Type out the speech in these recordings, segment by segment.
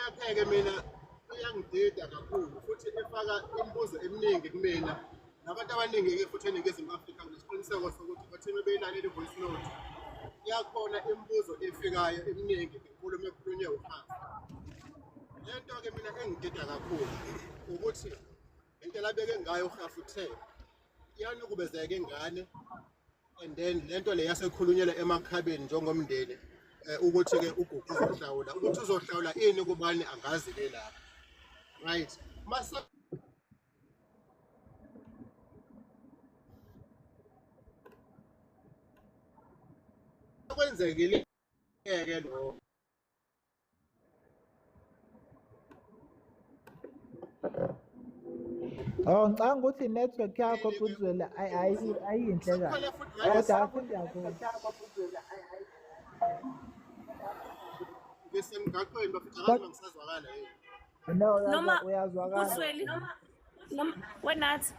yakhe-ke mina iyangidida kakhulu futhi ifaka imibuzo eminingi kumina nabantu abaningi-ke futhi eNingizimu Afrika nesiqiniseko sokuthi bathina beyilaleli i-voice note iyakhona imibuzo efikayo eminingi ngenkulumo ekhulunywe uHafu. Lento-ke mina engidida kakhulu ukuthi indlela abeke ngayo uHafu uthe iyanukubezeka ingane and then lento le yasekhulunyelwa emakhabeni njengomndeni ukuthi-ke uGugu uzohlawula ukuthi uzohlawula ini kubani angazi-ke lapho right mase kwenzekile-ke lo ngicabanga ukuthi i-network yakho Phuzwela ayinhle kahle kodwa afuthi ngisemgaqweni bafika ngathi bangisazwakala yini noma uyazwakala Phuzweli noma wenathi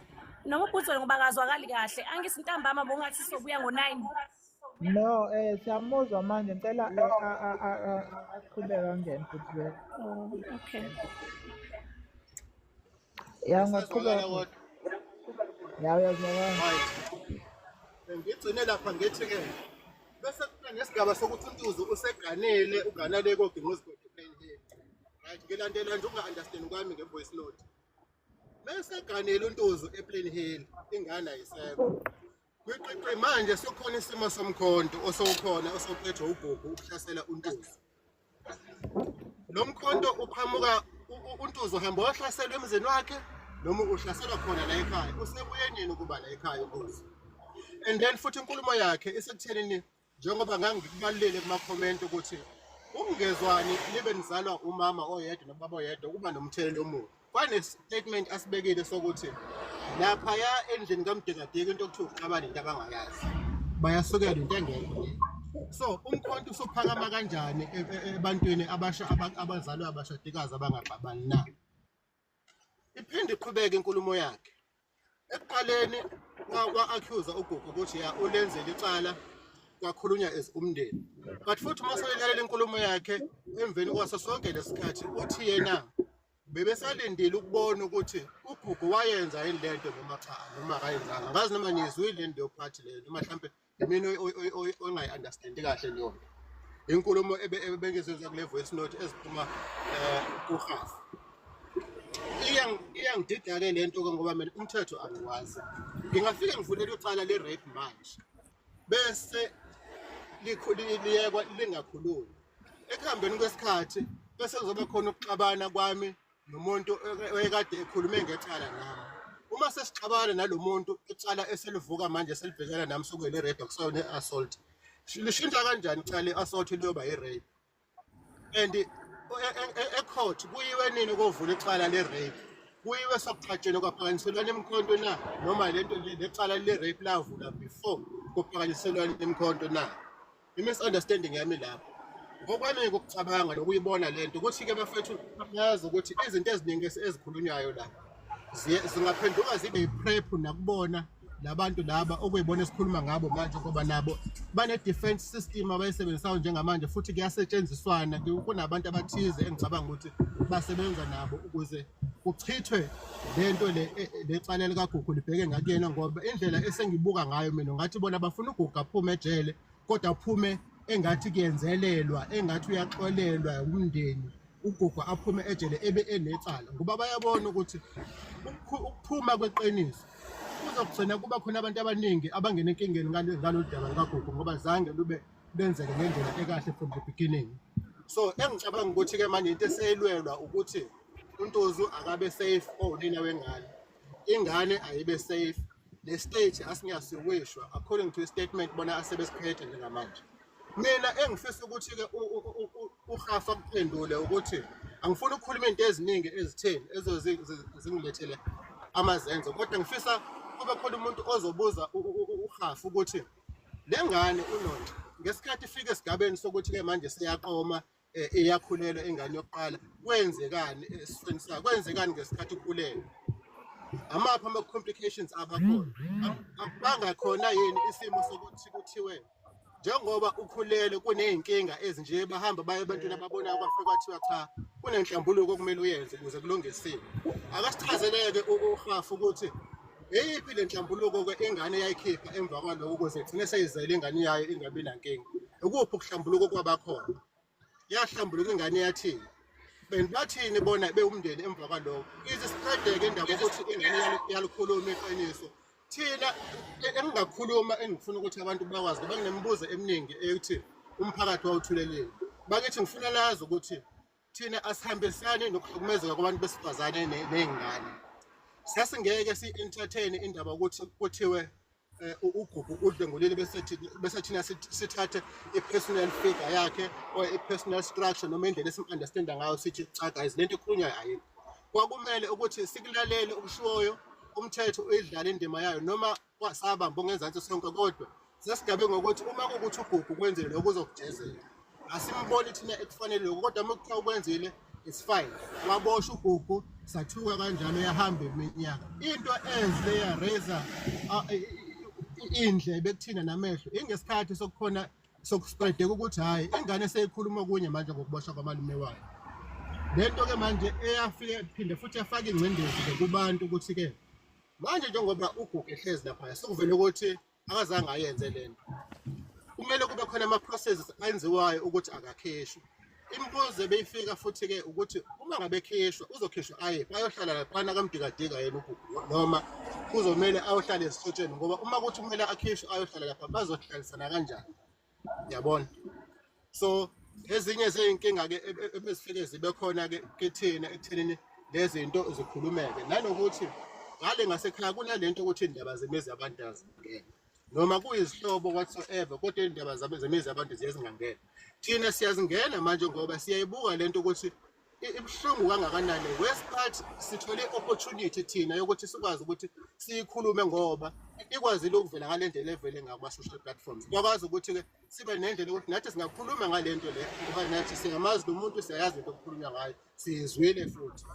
noma uPhuzweli ngoba akazwakali kahle angisi ntambama bongathi sobuya ngo9. no siyamuzwa manje ngicela aqhubeka ngene Phuzwela. Okay. Ngiyaqhubeka. Uyazwakala. Ngigcine lapha ngithi-ke bese kuba nesigaba sokuthi uNtuzu useganele uganele koGinguzigodi Plainhill. Right ngilandela nje ukunga-understand kwami nge-voice note. Bese ganele uNtuzu ePlainhill ingane ayisekho. Kwiqeqe manje sokhona isimo somkhonto osowukhona osowuphethwe uGugu ukuhlasela uNtuzu. Lo mkhonto uqhamuka uNtuzu uhamba wahlasela emzini wakhe noma uhlaselwa khona la ekhaya usebuye nini ukuba la ekhaya uNtuzu. And then futhi inkulumo yakhe isekuthenini njengoba ngangikubalulele kuma-comment ukuthi ukungezwani libe nizalwa umama oyedwa nobaba oyedwa kuba nomthelela omubi. Kwane-statement asibekile sokuthi laphaya endlini kaMdekadeka into okuthiwa uxabana into abangayazi bayasukela into engekho. So umkhonto usuphakama kanjani ebantwini abasha abazalwa abashadikazi abangaxabani na? Iphinde iqhubeke inkulumo yakhe. Ekuqaleni wa-accuse uGugu ukuthi ulenzele icala kwakhulunywa as umndeni. But futhi uma selalela inkulumo yakhe emveni kwaso sonke lesikhathi uthi yena bebesalindile ukubona ukuthi uGugu wayenza yini lento noma cha noma akayenzanga. Angazi noma nizwile lento yophathi leyo noma mhlambe mina ongayi-understandi kahle leyo nto. Inkulumo ebengizizwa kule voice note eziphuma kuHafu. Iyangidida-ke lento-ke ngoba mina umthetho angiwazi. Ngingafike ngivulele icala le-rape manje bese liyekwa lingakhulumi. Ekuhambeni kwesikhathi bese kuzoba khona ukuxabana kwami nomuntu oyekade ekhulume ngecala nami. Uma sesixabana nalo muntu icala eselivuka manje selibhekana nami sokuyile rape akusona ne-assault. Lishintsha kanjani icala le-assault liyoba i-rape? And ecourt kuyiwe nini kovula icala le-rape? Kuyiwe sokuqhatsheni kwaphakanyiselwana imikhonto na noma lento lecala le-rape lavula before kuphakanyiselwana imikhonto na? I-misunderstanding yami lapho. Ngokwami ukucabanga nokuyibona lento ukuthi-ke bafethu bayazi ukuthi izinto eziningi ezikhulunywayo la zingaphenduka zibe yi-prep nakubona labantu laba okuyibona esikhuluma ngabo manje ngoba nabo bane-defense system abayisebenzisayo njengamanje futhi kuyasetshenziswana kunabantu abathize engicabanga ukuthi basebenza nabo ukuze kuchithwe lento lecala likaGugu libheke ngakuyena ngoba indlela esengibuka ngayo mina ngathi bona bafuna uGugu aphume ejele kodwa aphume engathi kuyenzelelwa engathi uyaxolelwa umndeni uGugu aphume ejele ebe enecala ngoba bayabona ukuthi ukuphuma kweqiniso kuzogcina kuba khona abantu abaningi abangena enkingeni ngalolu daba likaGugu ngoba zange lenzeke ngendlela ekahle from the beginning. So engicabanga ukuthi-ke manje into eseyilwelwa ukuthi uNtuzu akabe safe onina wengane, ingane ayibe safe, le state asingasiwishwa according to i-statement bona asebesiphethe njengamanje. Mina engifisa ukuthi-ke uHafu akuphendule ukuthi angifuni ukukhuluma into eziningi ezitheni ezozingilethele amazenzo kodwa ngifisa kube khona umuntu ozobuza uHafu ukuthi le ngane uNonto ngesikhathi ifika esigabeni sokuthi-ke manje siyaqoma iyakhulelwa ingane yokuqala kwenzekani esifeni sayo kwenzekani ngesikhathi ukhulelwe? Amaphi ama-complications abakhona? Bangakhona yini isimo sokuthi kuthiwe njengoba ukhulelwe kuney'nkinga ezinje bahamba baye ebantwini ababonayo kwafika kwathiwa cha kunenhlambuluko okumele uyenze ukuze kulungisiwe. Akasichazeleke uhafu ukuthi eyiphi le nhlambuluko-ke ingane yayikhipha emva kwalokho ukuze igcine seyizele ingane yayo ingabi nankinga. Ukuphi ukuhlambuluko kwabakhona? Yahlambuluka ingane yathini? Bathini bona bewumndeni emva kwalokho? Ize siqedeke indaba ukuthi ingane yalukhuluma iqiniso. Thina engingakhuluma engifuna ukuthi abantu bakwazi ngoba nginemibuzo eminingi eyokuthi umphakathi wawuthuleleni. Bakithi ngifuna lazi ukuthi thina asihambisani nokuhlukumezeka kwabantu besifazane ney'ngane. Sasingeke si-entertain indaba ukuthi kuthiwe uGugu udlengulile bese thina sithathe i-personal figure yakhe or i-personal structure noma indlela esim-understanda ngayo sithi cha guys lento ikhulunywayo ayikho. Kwakumele ukuthi sikulalele okushiwoyo umthetho uyidlala indima yayo noma wasabamba ngenzansi sonke kodwa sesigabe ngokuthi uma kukuthi uGugu kwenzile lokho uzokujezela. Asimboni thina ekufanele lokho kodwa uma kuthiwa ukwenzile it's fine. Waboshwa uGugu sathuka kanjalo yahamba iminyaka. Into enhle yareza indlebe kuthina namehlo ingesikhathi sokukhona sokuspreadeka ukuthi hayi ingane seyikhuluma kunye manje ngokuboshwa kwamalume wayo. Lento ke manje eyafika phinde futhi yafaka ingcindezi kubantu ukuthi ke manje njengoba uGugu ehlezi lapha sekuvele ukuthi akazange ayenze lento. Kumele kube khona ama-processes enziwayo ukuthi akakhishwe. Imibuzo beyifika futhi ke ukuthi uma ngabe khishwa uzokhishwa ayohlala laphana kaMdikadika yena uGugu noma kuzomela ayohlala esithotsheni ngoba uma kuthi kumele akhishwe ayohlala lapha bazohlalisana kanjani. Yabona? So ezinye zeyinkinga ke ebezifike zibe khona ke kithina ekuthenini lezi zinto zikhulumeke nanokuthi ngale ngasekhaya kunalento ukuthi indaba zemizi yabantu azingene noma kuyizihlobo whatsoever kodwa indaba zemizi yabantu ziyazingangena. Thina siyazingena manje ngoba siyayibuka lento ukuthi ibhlungu kangakanani. West part sithole opportunity thina yokuthi sikwazi ukuthi siyikhulume ngoba ikwazile ukuvela ngale ndlela evele ngama-social platforms. Kwakwazi ukuthi ke sibe nendlela ukuthi nathi singakhuluma ngale nto le ngoba nathi singamazi lo muntu siyayazi into okukhulunywa ngayo siyizwile futhi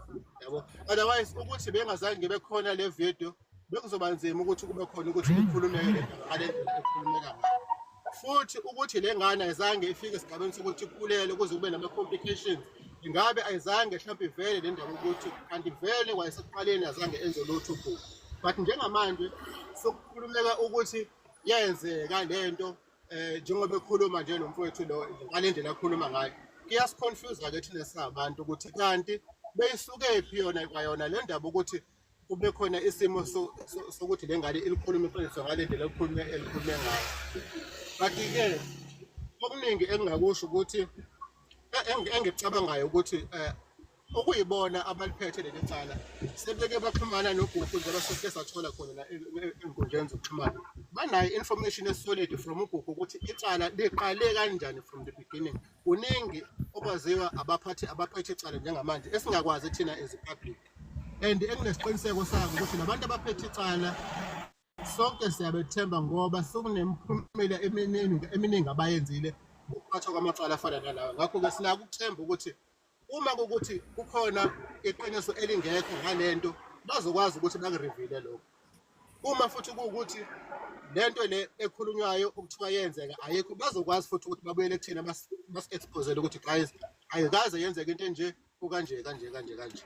yabo. Otherwise ukuthi bengazange ngibe khona le video bekuzoba nzima ukuthi kube khona ukuthi kukhulumeke le ndaba ngale ndlela ekhulumeka ngayo. Futhi ukuthi le ngane ayizange ifike esigabeni sokuthi ikhulele kuze kube nama-complications. Ingabe ayizange mhlawumbe ivele le ndaba ukuthi kanti vele kwayesekuqaleni azange enze lutho uGugu. But njengamanje sokukhulumeka ukuthi yenzeka lento njengoba ekhuluma nje nomfowethu lo ngale ndlela akhuluma ngayo. Kuyasiconfuse ke thina singabantu ukuthi kanti beyisukephi yona kwayona le ndaba ukuthi kube khona isimo sokuthi le ngane ilikhuluma iqiniso ngale ndlela elikhulume ngayo. But-ke okuningi engingakusho ukuthi engicabangayo ukuthi ukuyibona abaliphethe leli cala sebeke baxhumana noGugu njengoba sike sathola khona la enkundleni zokuxhumana. Banayo information esolid from uGugu ukuthi icala liqale kanjani from the beginning. Kuningi okwaziwa abaphethe icala njengamanje esingakwazi thina as public. And enginesiqiniseko sako ukuthi nabantu abaphethe icala sonke siyabethemba ngoba sokunemiphumela eminingi abayenzile ukuphathwa kwamacala afana nalawa. Ngakho-ke sinako ukuthemba ukuthi uma kukuthi kukhona iqiniso elingekho ngalento bazokwazi ukuthi bakurivile lokho. Uma futhi kuwukuthi lento le ekhulunywayo okuthiwa yenzeka ayikho bazokwazi futhi ukuthi babuyele kuthina basi-expose ukuthi guys ayikaze yenzeka into enje ukanje kanje.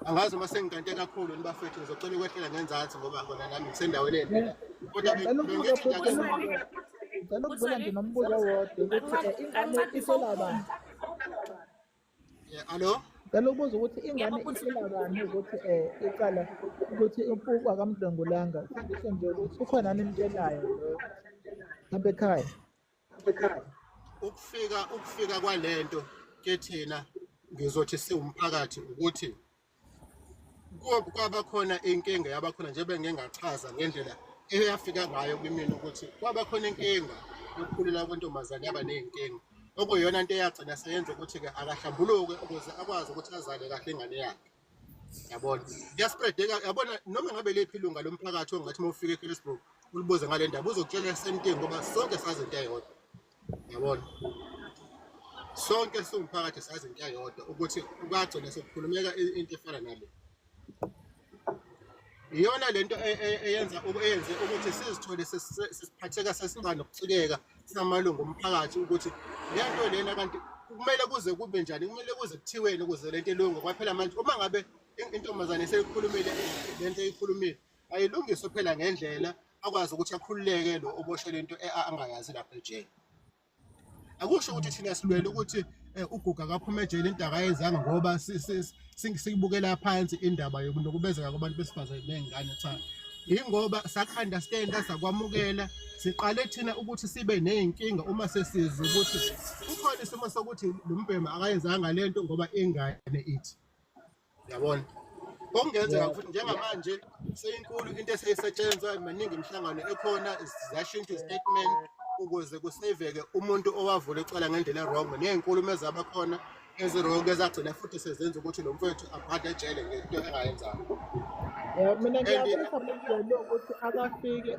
Angazi uma sengigante kakhulu nibafethu ngizocela ukwehlela ngenzansi ngoba khona nami ngisendaweni endlela. Kodwa ngicela ukuvula nje nombuzo owodwa ukuthi ingane ihlela bani? Alo? Ngicela ukubuza ukuthi ingane ihlela bani ukuthi icala ukuthi imfuku akamdlengulanga sindisho nje ukuthi ukhona nimtshelayo lo lapha ekhaya. Ukufika kwalento ke thina ngizothi siwumphakathi ukuthi kwaba khona inkinga yabakhona nje bengingachaza ngendlela eyafika ngayo kumina ukuthi kwaba khona inkinga yokukhulula kwentombazane yaba ney'nkinga okuyiyona nto eyagcina seyenza ukuthi-ke akahlambuluke ukuze akwazi ukuthi azale kahle ingane yakhe. Yabona kuyaspreadeka yabona noma ngabe liphi ilunga lomphakathi ongathi uma ufika eKallisburg ulibuze ngale ndaba uzokutshela senting ngoba sonke sazi into eyodwa. Yabona sonke siwumphakathi sazi into eyodwa ukuthi ukagcina sekukhulumeka into efana nale. Iyona lento eyenze ukuthi sizithole sesiphatheka sesiba nokucikeka samalungu omphakathi ukuthi lento lena kanti kumele kuze kube njani, kumele kuze kuthiweni ukuze lento ilunge kwaphela manje uma ngabe intombazane seyikhulumile lento eyikhulumile ayilungiswe phela ngendlela akwazi ukuthi akhululeke lo oboshwe lento angayazi lapha ejele. Akusho ukuthi thina silwele ukuthi uguga kaphuma ejele into akayenzanga ngoba sikubukela phansi indaba yokunokubezeka kwabantu besifazane nengane cha. Ingoba sakha-understand-a sakwamukela siqale thina ukuthi sibe ney'nkinga uma sesizwe ukuthi kukhona isimo sokuthi lo mbhema akayenzanga lento ngoba ingane ithi. Yabona? Okungenzeka futhi njengamanje seyinkulu into eseyisetshenzwa maningi imihlangano ekhona ziyashintsha i-statement ukuze kuseveke umuntu owavula icala ngendlela wrong ney'nkulumo ezabakhona ezi-wrong ezagcina futhi sezenza ukuthi lo mfowethu aphathe ejele ngento engayenzanga. Mina ngiyabona manje ukuthi akafike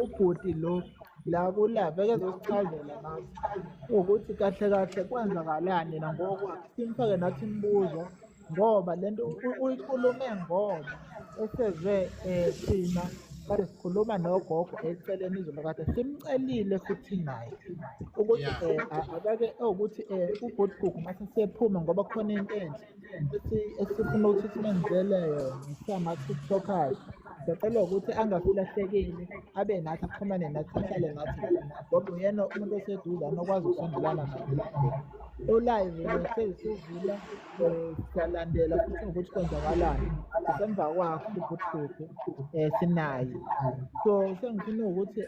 ubhuti lo la kulapha ekezosichazela nathi ukuthi kahle kahle kwenzakalani nangokwakhe simfake nathi imibuzo ngoba lento uyikhulume ngoba esezwe thina kade sikhuluma nogogo eceleni izolo kade simcelile futhi naye ukuthi akake ukuthi ubhuti Gugu mase siyephuma ngoba khona into enhle esifuna ukuthi simenzele ngama-TikTokers siyacela ukuthi angasilahlekile abe nathi axhumane nathi ahlale nathi ngoba uyena umuntu oseduzane okwazi ukusondelana naye ulive sesivula siyalandela futhi ukuthi kwenzakalani semva kwakho ubhuti Gugu sinaye so sengifuna ukuthi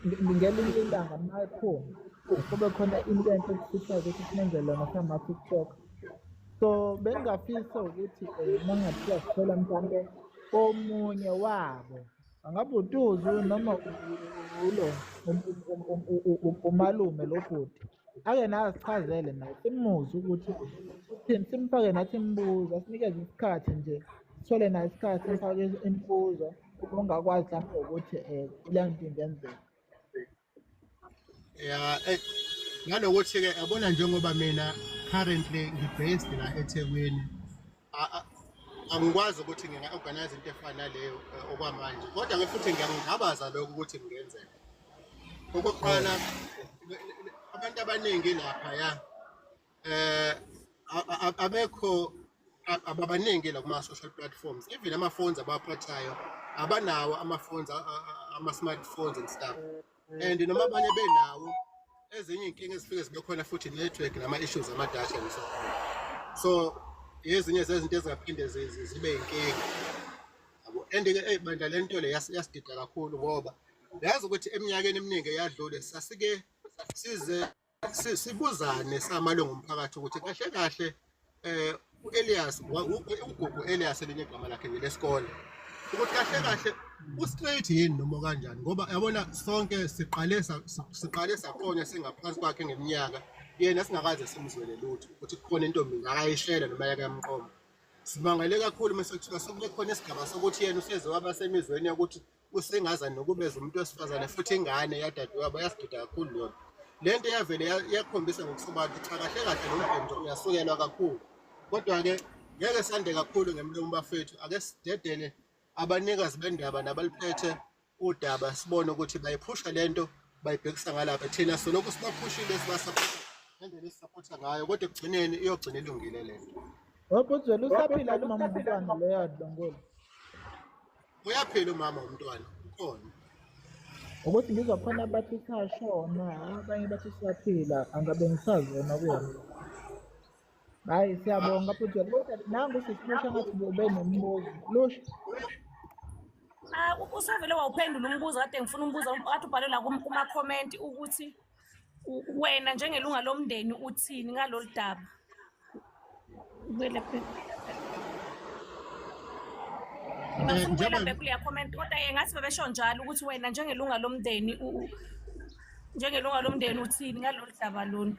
ngelinye ilanga mayiphuma kube khona into enhle ekufisayo ukuthi simenzele nasama-TikTok so bengingafisa ukuthi mangathiwa sithola mhlawumbe omunye wabo angabe uTuzu noma ulo umalume lo bhuti ake naye sichazele naye simuzwe ukuthi uthini simfake nathi imibuzo asinikeze isikhathi nje sithole naye isikhathi simfake imibuzo ongakwazi mhlawumbe ukuthi le nto ingenzeka. Ya nanokuthi-ke yabona njengoba mina currently ngi-based la eThekwini angikwazi ukuthi nginga-organize into efana naleyo okwamanje kodwa-ke futhi ngiyangigabaza lokho ukuthi kungenzeka. Okokuqala abantu abaningi laphaya abekho abaningi la kuma-social platforms even ama-phones abaphathayo abanawo ama-phones ama-smartphones and stuff and noma abanye benawo ezinye iy'nkinga ezifike zibe khona futhi network nama-issues amadata and so on. So ezinye zezinto ezingaphinde zibe yinkinga yabo and-ke bandla le nto le yasidida kakhulu ngoba yazi ukuthi eminyakeni eminingi eyadlule sasike size sibuzane samalungu omphakathi ukuthi kahle kahle u-Elias uGugu Elias elinye igama lakhe ngelesikole ukuthi kahle kahle u-straight yini noma kanjani ngoba yabona sonke siqale saqonya singaphansi kwakhe ngeminyaka yena singakaze simzwele lutho ukuthi kukhona intombi akayishela noma yakayamqoma. Sibangale kakhulu mase kuthiwa sekube khona isigaba sokuthi yena useze waba semizweni yokuthi usengaza nokubeza umuntu wesifazane futhi ingane yadadewabo yasidida kakhulu yona. Le nto yavele yakhombisa ngokusobala ukuthi cha kahle kahle lo mbhemi uyasukelwa kakhulu kodwa-ke ngeke sande kakhulu ngemlomo bafethu ake sidedele abanikazi bendaba nabaliphethe udaba sibone ukuthi bayiphusha lento bayibhekisa ngalapha thina soloko sibaphushile sibasapotha ngendlela esisaphotha ngayo kodwa ekugcineni iyogcina ilungile lento. Wabuzela usaphila lo mama umntwana lo yadlongolo. Uyaphila umama umntwana ukhona. Ukuthi ngizwa khona abathi sashona abanye bathi siyaphila angabe ngisazona kuyona. Hayi siyabonga futhi kodwa nangu sisimusha ngathi ube nombuzo. Lusha. Usuvele wawuphendula umbuzo kade ngifuna umbuzo kade ubhale la kuma-comment ukuthi wena njengelunga lomndeni uthini ngalolu daba. Ngifuna ukubuyela kuleya comment kodwa engathi bebesho njalo ukuthi wena njengelunga lomndeni uthini ngalolu daba lona.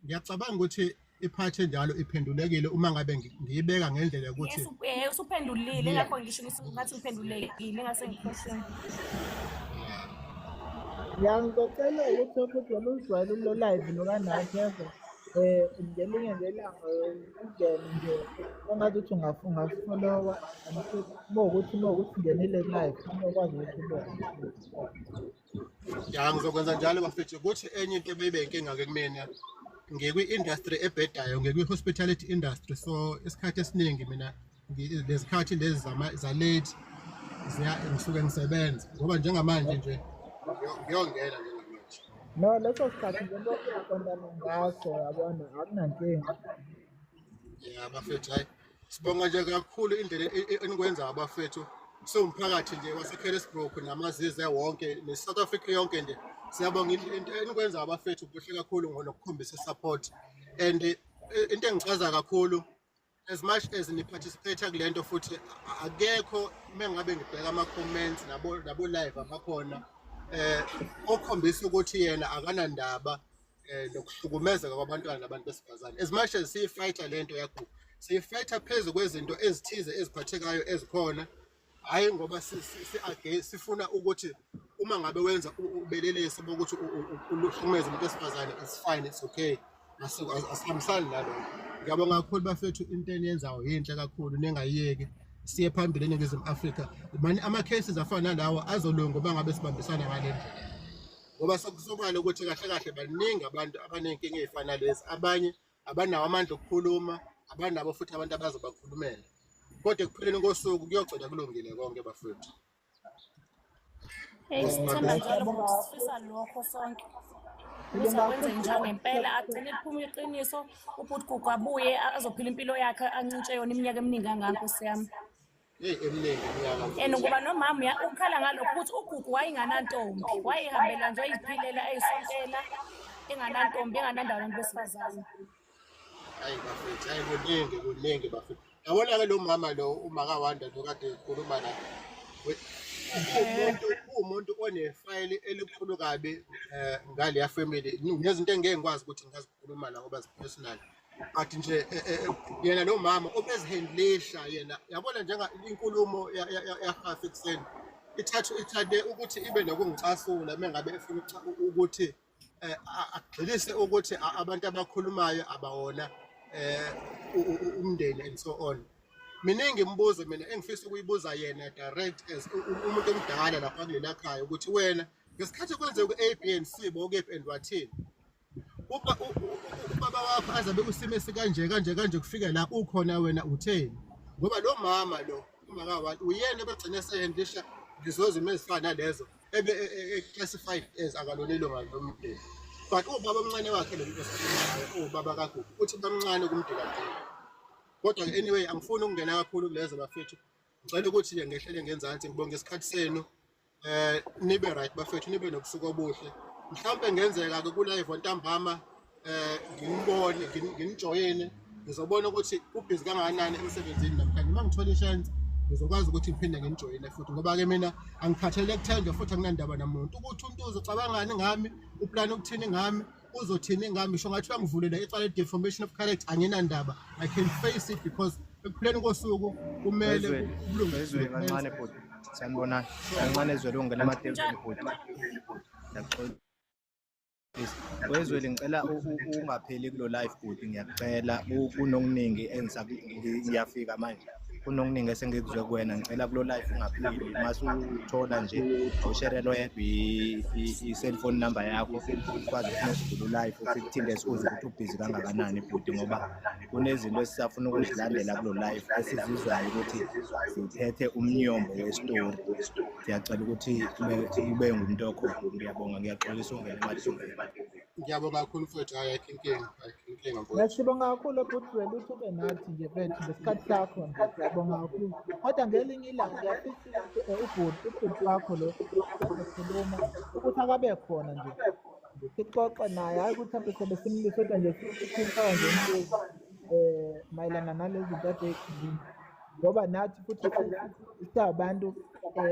Ngiyacabanga ukuthi iphathe njalo iphendulekile uma ngabe ngiyibeka ngendlela yokuthi usuphendulile ngakho ngisho ngathi ngiphendulekile ngase ngikhwesheni. Ngiyangicela ukuthi futhi waluzwayele lo live lokanathi yazo ngelinye ngelanga ungene nje ongathi uthi ungafolowa ukuthi ngenile live ukwazi ukuthi ubone. Ya ngizokwenza njalo bafethu ukuthi enye into ebeyibe inkinga-ke kumina ngikwi-industry ebhedayo, ngikwi-hospitality industry, so isikhathi esiningi mina lezikhathi lezi za-late ngisuke ngisebenza ngoba njengamanje nje ngiyongena njengamanje. No, leso sikhathi ngento ongaqondana ngaso yabona akunankinga. Ya bafethu, hayi sibonga nje kakhulu indlela enikwenza abafethu. Siwumphakathi nje wase-Carisbrook namazize wonke ne-South Africa yonke nje siyabonga into enikwenza abafethu kuhle kakhulu ngokukhombisa support, and into engichaza kakhulu as much as ni-participate kule nto futhi akekho mengabe ngibheka ama-comments nabo live abakhona okhombisa ukuthi yena akanandaba nokuhlukumezeka kwabantwana nabantu besifazane. As much as siyifighter le nto yakho siyifighter phezu kwezinto ezithize eziphathekayo ezikhona, hayi ngoba sifuna ukuthi uma ngabe wenza ubelelesi bokuthi uhlukumeze umuntu wesifazane, it's fine, it's okay, asihambisani nalokho. Ngiyabonga kakhulu bafethu, into eniyenzayo yinhle kakhulu, ningayiyeki siye phambili eNingizimu Afrika. Mani ama-cases afana nalawo azolunga ngoba ngabe sibambisana ngale ndlela, ngoba sokusobala ukuthi kahle kahle baningi abantu abaney'nkinga ey'fana lezi, abanye abanawo amandla okukhuluma, abanabo futhi abantu abazobakhulumela, kodwa ekupheleni kosuku kuyogcina kulungile konke bafethu. Sithemba njalo ukuthi sifisa lokho sonke ukuthi akwenze njalo ngempela, agcine liphuma iqiniso, ubhuti Gugu abuye azophila impilo yakhe ancintshe yona iminyaka eminingi kangaka Nkosi yami. Eminingi iminyaka. And ngoba nomama ukhala ngalokho ukuthi uGugu wayenganantombi, wayehambela nje ayiphilela eyisontela enganantombi, enganandaba nabantu besifazane. Hayi bafethu, hayi kuningi bafethu. Yabona-ke lo mama lo uMakaWanda lo kade ekhuluma la, umuntu onefayili elikhulu kabi ngaleya family, nezinto engeke ngikwazi ukuthi ngingazikhuluma la ngoba zipersonal, but nje yena lo mama obezihendlisha yena, yabona njenga inkulumo yahafu ekuseni ithathe ukuthi ibe nokungicasula mengabe efuna ukuthi agxilise ukuthi abantu abakhulumayo abawona umndeni and so on. Miningi imibuzo mina engifisa ukuyibuza yena direct as umuntu omdala lapha kulela khaya, ukuthi wena ngesikhathi kwenzeka ku-A, B and C bokephi and wathini, ubaba wakho azabe kusimo esikanje kufika la ukhona wena utheni? Ngoba lo mama lo uMakaWanda uyena ebegcine sehendlisha ngizozimo ezifana lezo classified as akalona ilunga lomndeni, but ubaba omncane wakhe lo muntu esikhulumayo, ubaba kaGugu uthi bamncane kumdila nje. Kodwa anyway angifuni ukungena kakhulu kulezo bafethu, ngicela ukuthi nje ngehlele ngenzansi ngibonge isikhathi senu, nibe right bafethu, nibe nobusuku obuhle. Mhlawumbe ngenzeka-ke ku-live ntambama ngimbone nginijoyine, ngizobona ukuthi ubhizi kangakanani emsebenzini namhlanje. Uma ngithola i-chance ngizokwazi ukuthi ngiphinde nginijoyine futhi, ngoba-ke mina angikhathalele kuthenjwa futhi anginandaba namuntu ukuthi umuntu uzocabangani ngami, uplane ukuthini ngami, uzothini ngami. Sho ngathiwa ngivulela icala le-defamation of character, anginandaba, I can face it because ekupheleni kosuku kumele Bezwe kancane bhuti, sanibonana kancane ezwe ungena ematekweni bhuti. Wezweli ngicela ungapheli kulo live bhuti, ngiyacela kunokuningi ngiyafika manje, kunokuningi esengikuzwe kuwena, ngicela kulo live ungapheli. Mase uthola nje usherelo yedwa i-cellphone number yakho, ukwazi ukusivula live usikuthinde uze ukuthi ubhizi kangakanani bhuti, ngoba kunezinto esisafuna ukuzilandela kulo live esizizwayo ukuthi siphethe umnyombo westori. Ngiyacela ukuthi ube ngumuntu okhona. Ngiyabonga, ngiyaxolisa ungena emathungeni. Ngiyabonga kakhulu mfethu, hayi inkinga mfethu. Ngiyabonga kakhulu bhuti wena ukuthi ube nathi nje mfethu ngesikhathi sakho nje, ngiyabonga kakhulu. Kodwa ngelinye ilanga ngiyafisa ukuthi ubhuti wakho lo okhuluma ukuthi akabe khona nje, sixoxe naye, hayi ukuthi mhlawumbe sobe simlise, kodwa nje sifaka nje imibuzo mayelana nalezi zinto kade ekhuluma, ngoba nathi futhi sisabantu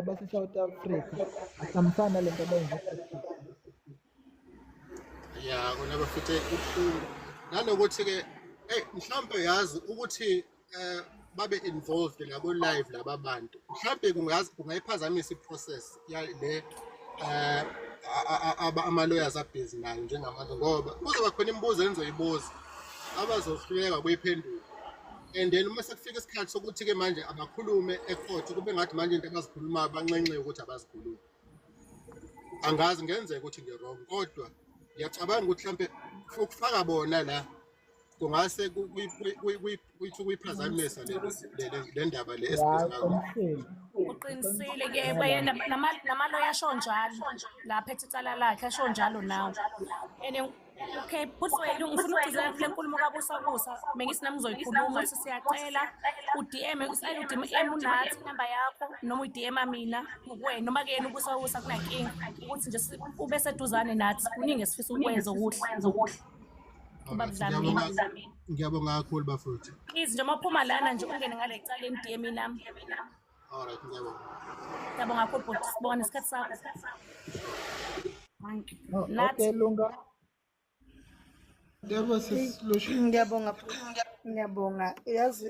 base-South Africa asihambisana nale nto abayenza. Ya kona bafethu ubuhlungu nanokuthi-ke mhlawumbe yazi ukuthi babe involved labo live laba bantu, mhlawumbe kungayiphazamisa i-process yale ama-lawyers abhizi nayo njengamanje, ngoba kuzoba khona imibuzo enizoyibuza abazohluleka kuyiphendula, and then uma sekufika isikhathi sokuthi-ke manje abakhulume ecourt, kube ngathi manje into abazikhulumayo banxenxeke ukuthi abazikhulumi. angazi ngenzeka ukuthi ngi-wrong kodwa ngiyacabanga ukuthi mhlampe ukufaka bona la kungase kuyiphazamisa le ndaba le esibhekana uqinisile-ke namaloya asho njalo lapha ethi icala lakhe asho njalo nawe and okay Buthweli ngifuna ukugcizelela kule nkulumo kabusabusa bengisinami uzoyikhuluma ukuthi siyacela u-DM unathi inamba yakho noma uyi-DM mina kuwena noma kuyena ubusabusa kunankinga ukuthi nje ube seduzane nathi kuningi esifisa ukwenza okuhle ngiyabonga kakhulu bafowethu. Please nje maphuma lana nje ungene ngale cala DM nami. Alright, ngiyabonga. Ngiyabonga kakhulu bhuti sibona isikhathi sakho. Okay Lunga. Ngiyabonga yazi